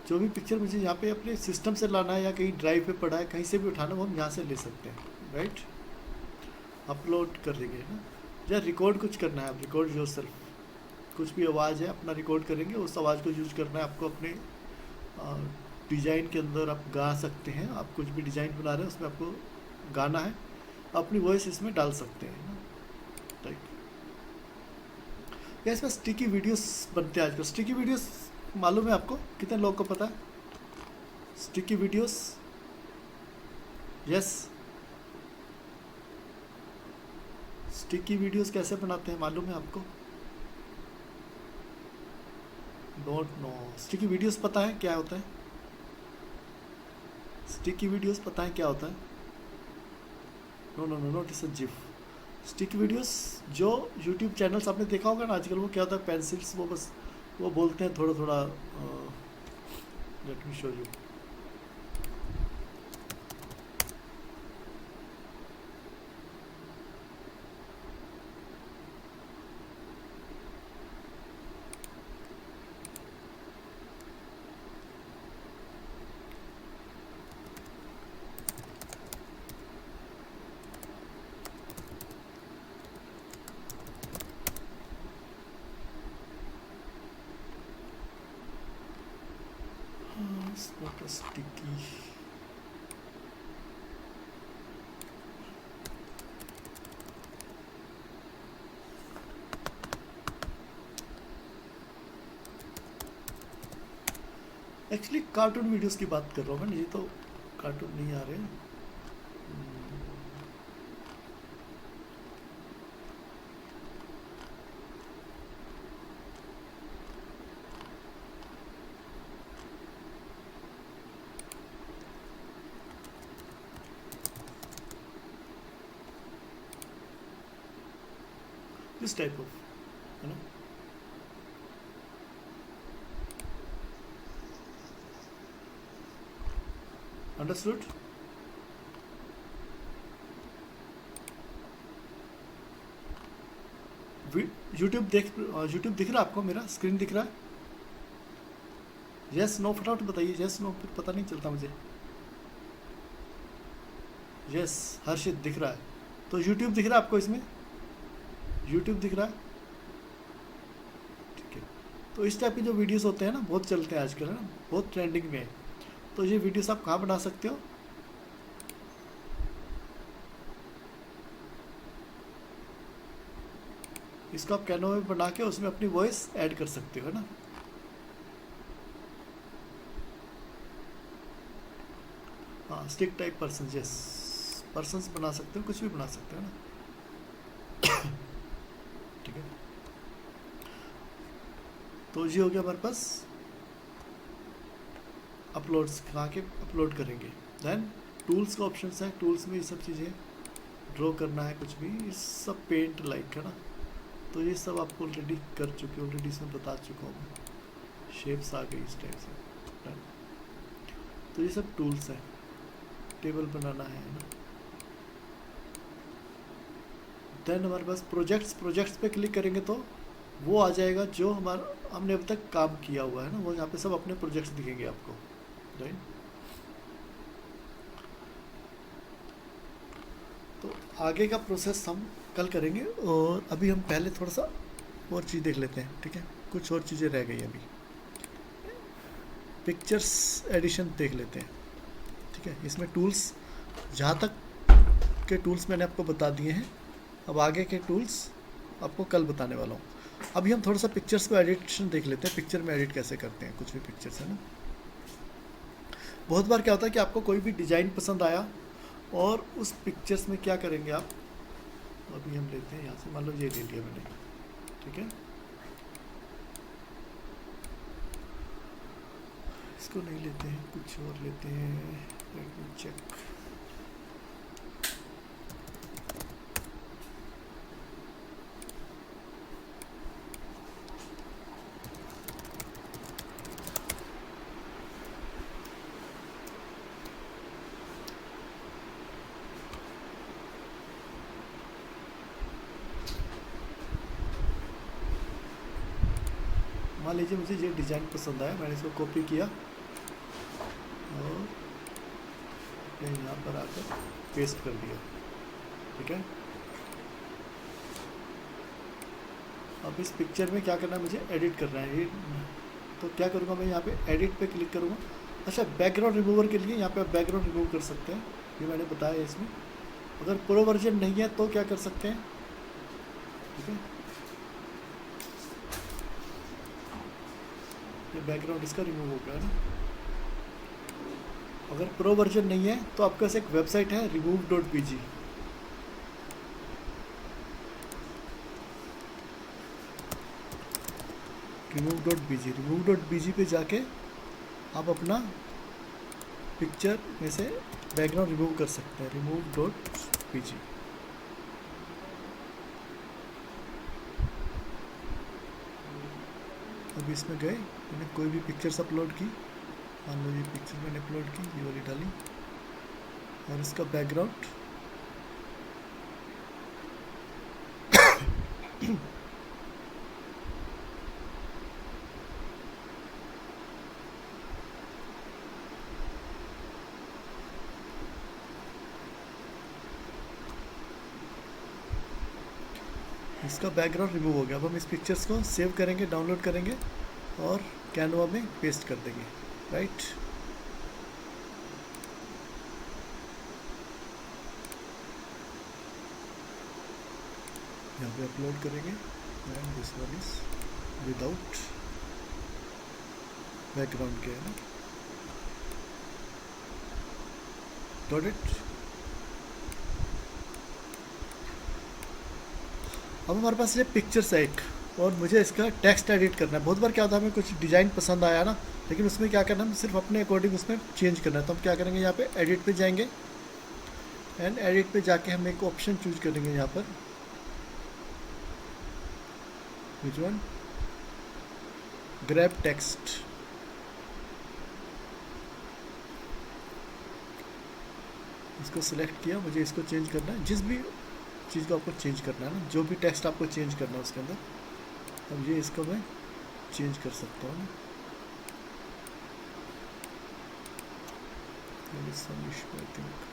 जो भी पिक्चर मुझे यहाँ पे अपने सिस्टम से लाना है या कहीं ड्राइव पे पड़ा है, कहीं से भी उठाना, वो हम यहाँ से ले सकते हैं, राइट। अपलोड कर देंगे ना, या रिकॉर्ड कुछ करना है, आप रिकॉर्ड योरसेल्फ, कुछ भी आवाज़ है अपना रिकॉर्ड करेंगे, उस आवाज़ को यूज करना है आपको अपने डिज़ाइन के अंदर। आप गा सकते हैं, आप कुछ भी डिज़ाइन बना रहे हैं उसमें आपको गाना है, अपनी वॉइस इसमें डाल सकते हैं ना, राइट। या इसमें स्टिकी वीडियोस बनते हैं आजकल। स्टिकी वीडियोस मालूम है आपको, कितने लोगों को पता है sticky videos? Yes, sticky videos कैसे बनाते हैं मालूम है आपको? Don't know. स्टिकी वीडियोस पता है क्या होता है? स्टिकी वीडियोस पता है क्या होता है? No no no, not it's a GIF. Sticky videos जो यूट्यूब चैनल्स आपने देखा होगा ना आजकल, वो क्या होता है, पेंसिल्स, वो बस वो बोलते हैं थोड़ा थोड़ा, let me show you. Photo sticky. Actually cartoon videos की बात कर रहा हूँ मैं, ये तो कार्टून नहीं आ रहे हैं। दिस टाइप ऑफ, है ना। अंडरस्टूड। यूट्यूब दिख रहा है आपको, मेरा स्क्रीन दिख रहा है? यस नो फटाफट बताइए, यस नो, फिर पता नहीं चलता मुझे। यस हर्षित दिख रहा है, तो यूट्यूब दिख रहा है आपको, इसमें यूट्यूब दिख रहा है, ठीक है। तो इस टाइप के जो वीडियोस होते हैं ना, बहुत चलते हैं आजकल, है ना, बहुत ट्रेंडिंग में है। तो ये वीडियोस आप कहाँ बना सकते हो? इसको आप कैनवा में बना के उसमें अपनी वॉइस ऐड कर सकते हो, है ना। हाँ stick type person, yes persons बना सकते हो, कुछ भी बना सकते हो ना, ठीक है। तो ये हो गया हमारे पास अपलोड्स, कहाँ के अपलोड करेंगे। देन टूल्स का ऑप्शन है, टूल्स में ये सब चीज़ें ड्रॉ करना है, कुछ भी ये सब पेंट लाइक, है ना। तो ये सब आपको ऑलरेडी कर चुके, ऑलरेडी इसमें बता चुका हूँ मैं। शेप्स आ गई इस टाइप से, है। तो ये सब टूल्स हैं, टेबल बनाना है ना। देन हमारे पास प्रोजेक्ट्स पे क्लिक करेंगे तो वो आ जाएगा जो हमने अभी तक काम किया हुआ है ना, वो यहाँ पे सब अपने प्रोजेक्ट्स दिखेंगे आपको, राइट। तो आगे का प्रोसेस हम कल करेंगे, और अभी हम पहले थोड़ा सा और चीज़ देख लेते हैं, ठीक है। कुछ और चीज़ें रह गई अभी, पिक्चर्स एडिशन देख लेते हैं, ठीक है। इसमें टूल्स, जहाँ तक के टूल्स मैंने आपको बता दिए हैं, अब आगे के टूल्स आपको कल बताने वाला हूँ। अभी हम थोड़ा सा पिक्चर्स को एडिशन देख लेते हैं, पिक्चर में एडिट कैसे करते हैं कुछ भी पिक्चर्स, है ना। बहुत बार क्या होता है कि आपको कोई भी डिज़ाइन पसंद आया और उस पिक्चर्स में क्या करेंगे आप, अभी हम लेते हैं यहाँ से, मान लो ये ले लिया मैंने, ठीक है। इसको नहीं लेते हैं, कुछ और लेते हैं, लेट मी चेक। मान लीजिए मुझे ये डिज़ाइन पसंद आया, मैंने इसको कॉपी किया और यहाँ पर आकर पेस्ट कर दिया, ठीक है। अब इस पिक्चर में क्या करना है, मुझे एडिट करना है ये, तो क्या करूँगा मैं, यहाँ पे एडिट पे क्लिक करूँगा। अच्छा, बैकग्राउंड रिमूवर के लिए यहाँ पे आप बैकग्राउंड रिमूव कर सकते हैं, ये मैंने बताया इसमें। अगर प्रो वर्जन नहीं है तो क्या कर सकते हैं, ठीक है। ये बैकग्राउंड इसका रिमूव हो गया ना। अगर प्रो वर्जन नहीं है तो आपके पास एक वेबसाइट है remove.bg, remove.bg पे जाके आप अपना पिक्चर में से बैकग्राउंड रिमूव कर सकते हैं, remove.bg। अभी इसमें गए, मैंने कोई भी पिक्चर्स अपलोड की, मान लो ये पिक्चर मैंने अपलोड की, ये वाली डाली, और इसका बैकग्राउंड इसका बैकग्राउंड रिमूव हो गया। अब हम इस पिक्चर्स को सेव करेंगे, डाउनलोड करेंगे और कैनवा में पेस्ट कर देंगे, राइट। यहाँ पे अपलोड करेंगे and this one is without background के, है ना, गॉट इट। अब हमारे पास ये पिक्चर्स है एक, और मुझे इसका टेक्स्ट एडिट करना है। बहुत बार क्या होता है, हमें कुछ डिज़ाइन पसंद आया ना, लेकिन उसमें क्या करना है, हम सिर्फ अपने अकॉर्डिंग उसमें चेंज करना है। तो हम क्या करेंगे, यहाँ पे एडिट पे जाएंगे एंड एडिट पे जाके हम एक ऑप्शन चूज करेंगे यहाँ पर, विच वन, ग्रैब टेक्स्ट। इसको सिलेक्ट किया, मुझे इसको चेंज करना है, जिस भी चीज़ को आपको चेंज करना है ना, जो भी टेक्स्ट आपको चेंज करना है उसके अंदर। अब ये इसको मैं चेंज कर सकता हूँ ना, some issue I think।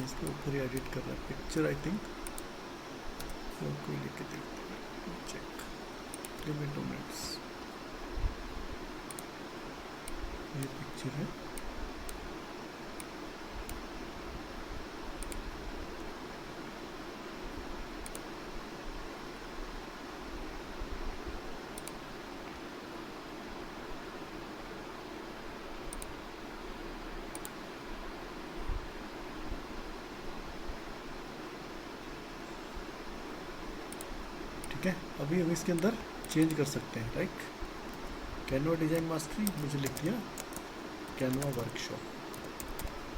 इसके ऊपर ही एडिट कर रहा है पिक्चर आई थिंक, तो कोई लेके देखते हैं, चेक, गिव मी 2 मिनट्स। ये पिक्चर है, ठीक है। अभी हम इसके अंदर चेंज कर सकते हैं, राइट। कैनवा डिज़ाइन मास्टरी मुझे लिख दिया, कैनवा वर्कशॉप,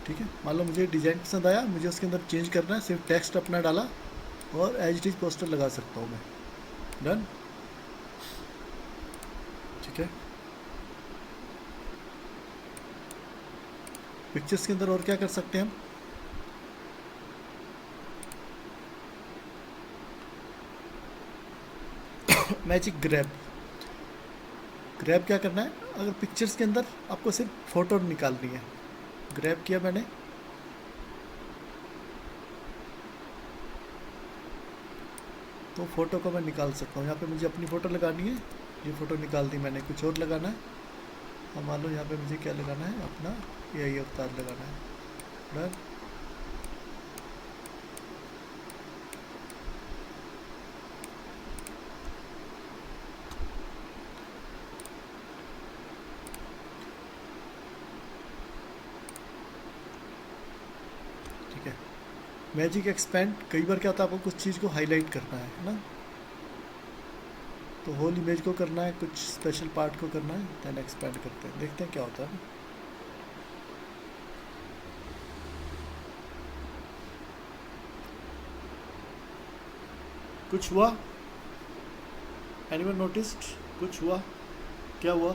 ठीक है। मान लो मुझे डिज़ाइन पसंद आया, मुझे उसके अंदर चेंज करना है, सिर्फ टेक्स्ट अपना डाला और एज इट इज पोस्टर लगा सकता हूँ मैं, डन, ठीक है। पिक्चर्स के अंदर और क्या कर सकते हैं हम, मैजिक ग्रैब। ग्रैब क्या करना है, अगर पिक्चर्स के अंदर आपको सिर्फ फ़ोटो निकालनी है, ग्रैब किया मैंने, तो फ़ोटो को मैं निकाल सकता हूँ। यहाँ पे मुझे अपनी फ़ोटो लगानी है, ये फ़ोटो निकाल दी मैंने, कुछ और लगाना है। अब मान लो यहाँ पे मुझे क्या लगाना है, अपना यही अवतार लगाना है, डन। मैजिक एक्सपेंड, कई बार क्या होता है, आपको कुछ चीज़ को हाईलाइट करना है ना, तो होल इमेज को करना है, कुछ स्पेशल पार्ट को करना है, देन एक्सपेंड करते हैं, देखते हैं क्या होता है। कुछ हुआ, एनीवन नोटिस्ड, कुछ हुआ, क्या हुआ,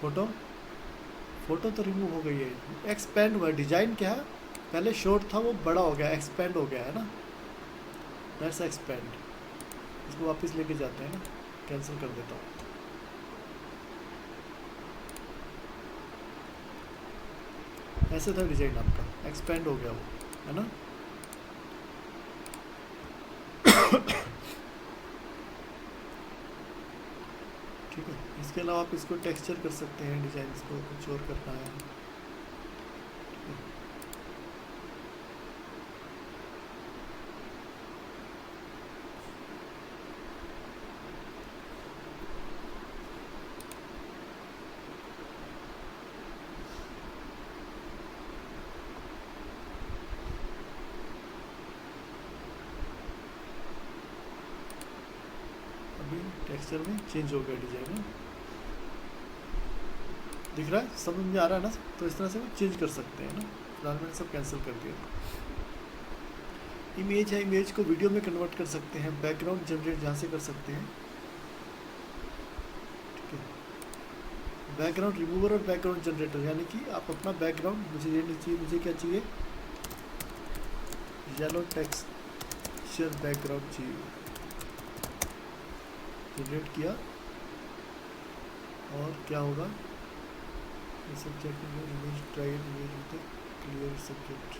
फोटो, फोटो तो रिमूव हो गई है, एक्सपेंड हुआ, डिजाइन क्या है, पहले शॉर्ट था वो बड़ा हो गया, एक्सपेंड हो गया है ना, दैट्स एक्सपेंड। इसको वापस लेके जाते हैं ना, कैंसिल कर देता हूँ। ऐसे था डिजाइन आपका, एक्सपेंड हो गया वो, है ना। ठीक है, इसके अलावा आप इसको टेक्सचर कर सकते हैं, डिजाइन को कुछ और करना है, टेक्सचर में चेंज हो गया डिजाइन है। दिख रहा है, समझ में आ रहा है ना? तो इस तरह से वो चेंज कर सकते हैं ना। फिलहाल मैंने सब कैंसिल कर दिया। इमेज है, इमेज को वीडियो में कन्वर्ट कर सकते हैं, बैकग्राउंड जनरेट जहाँ से कर सकते हैं, ठीक है। बैकग्राउंड रिमूवर और बैकग्राउंड जनरेटर, यानी कि आप अपना बैकग्राउंड, मुझे ये नहीं चाहिए, मुझे क्या चाहिए, येलो टेक्सचर बैकग्राउंड चाहिए, जनरेट किया। और क्या होगा, subject image try image with clear subject.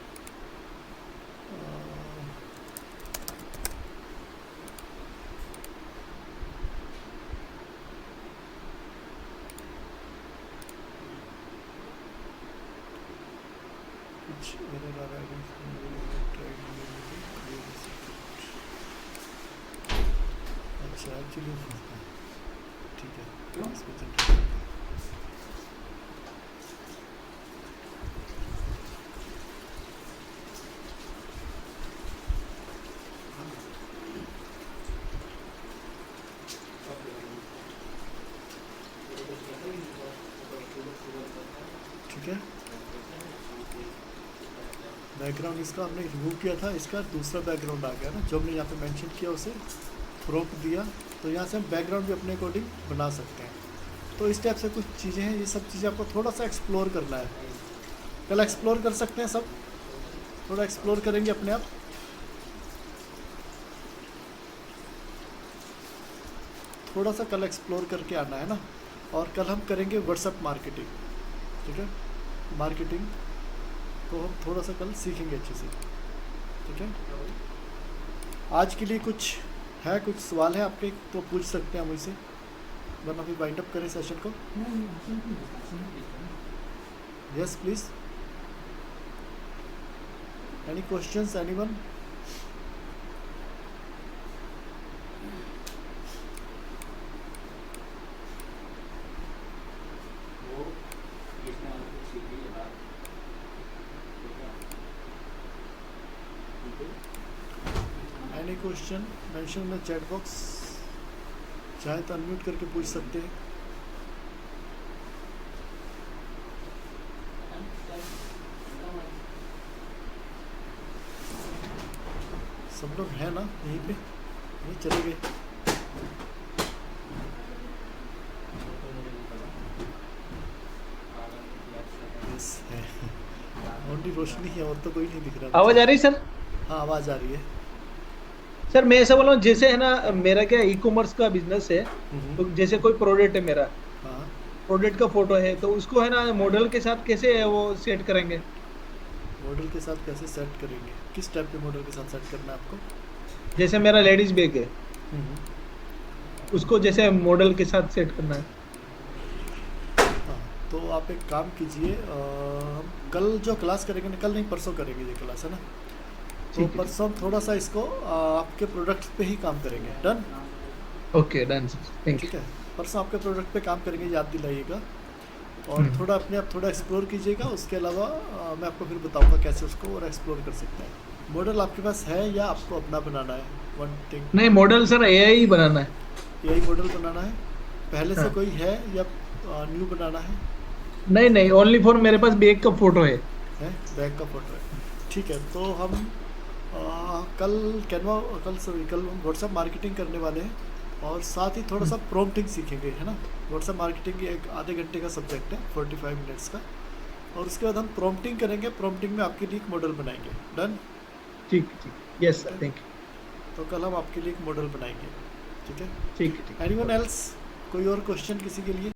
कुछ एरर आ रहा है, try image with clear subject. अच्छा एक्चुअली ठीक है, इसमें जनरेट करते हैं। ठीक है, बैकग्राउंड इसका हमने रिमूव किया था, इसका दूसरा बैकग्राउंड आ गया ना, जो हमने यहाँ पे मेंशन किया उसे प्रॉम्प्ट दिया, तो यहाँ से हम बैकग्राउंड भी अपने अकॉर्डिंग बना सकते हैं। तो इस टाइप से कुछ चीज़ें हैं, ये सब चीज़ें आपको थोड़ा सा एक्सप्लोर करना है। कल एक्सप्लोर कर सकते हैं सब, थोड़ा एक्सप्लोर करेंगे अपने आप। थोड़ा सा कल एक्सप्लोर करके आना है ना। और कल हम करेंगे व्हाट्सएप मार्केटिंग, ठीक है। मार्केटिंग तो हम थोड़ा सा कल सीखेंगे अच्छे से, ठीक है। आज के लिए कुछ है, कुछ सवाल है आपके तो पूछ सकते हैं मुझसे, वरना फिर वाइंड अप करें सेशन को। Yes please, any questions anyone? Any question mention in the chat box, चाहे तो अनम्यूट करके पूछ सकते हैं। सब लोग हैं ना यहीं पे? नहीं चले गए? यस है, ओनली रोशनी है और तो कोई नहीं दिख रहा। आवाज आ रही है सर? हाँ आवाज़ आ रही है। सर मैं ऐसा बोल रहा हूँ, जैसे है ना मेरा क्या ई कॉमर्स का बिजनेस है, तो जैसे कोई प्रोडक्ट है मेरा, हाँ प्रोडक्ट का फोटो है, तो उसको है ना मॉडल के साथ कैसे वो सेट करेंगे? मॉडल के साथ कैसे सेट करेंगे? किस टाइप के मॉडल के साथ सेट करना है आपको? जैसे मेरा लेडीज बैग है, उसको जैसे मॉडल के साथ सेट करना है। हाँ तो आप एक काम कीजिए, हम कल जो क्लास करेंगे ना, कल नहीं परसों करेंगे ये क्लास, है ना। तो ठीक है। परसों थोड़ा सा इसको आपके प्रोडक्ट पे ही काम करेंगे। Done? Okay done sir, thank ठीक यू। है, परसों आपके प्रोडक्ट पे काम करेंगे, याद दिलाइएगा। और थोड़ा अपने आप थोड़ा एक्सप्लोर कीजिएगा। उसके अलावा मैं आपको फिर बताऊंगा कैसे उसको और एक्सप्लोर कर सकते हैं। मॉडल आपके पास है या आपको अपना बनाना है? वन थिंग, नहीं मॉडल सर एआई ही बनाना है। यही मॉडल बनाना है? पहले से हाँ। कोई है या न्यू बनाना है? नहीं नहीं, ओनली फॉर मेरे पास बैग का फोटो है। बैग का फोटो है, ठीक है। तो हम कल कल हम व्हाट्सएप मार्केटिंग करने वाले हैं, और साथ ही थोड़ा सा प्रॉम्प्टिंग सीखेंगे, है ना। व्हाट्सएप मार्केटिंग एक आधे घंटे का सब्जेक्ट है, 45 मिनट्स का। और उसके बाद हम प्रॉम्प्टिंग करेंगे, प्रॉम्प्टिंग में आपके लिए एक मॉडल बनाएंगे। डन? ठीक ठीक, यस सर, थैंक यू। तो कल हम आपके लिए एक मॉडल बनाएंगे, ठीक है। ठीक है ठीक है। Anyone else? कोई और क्वेश्चन किसी के लिए?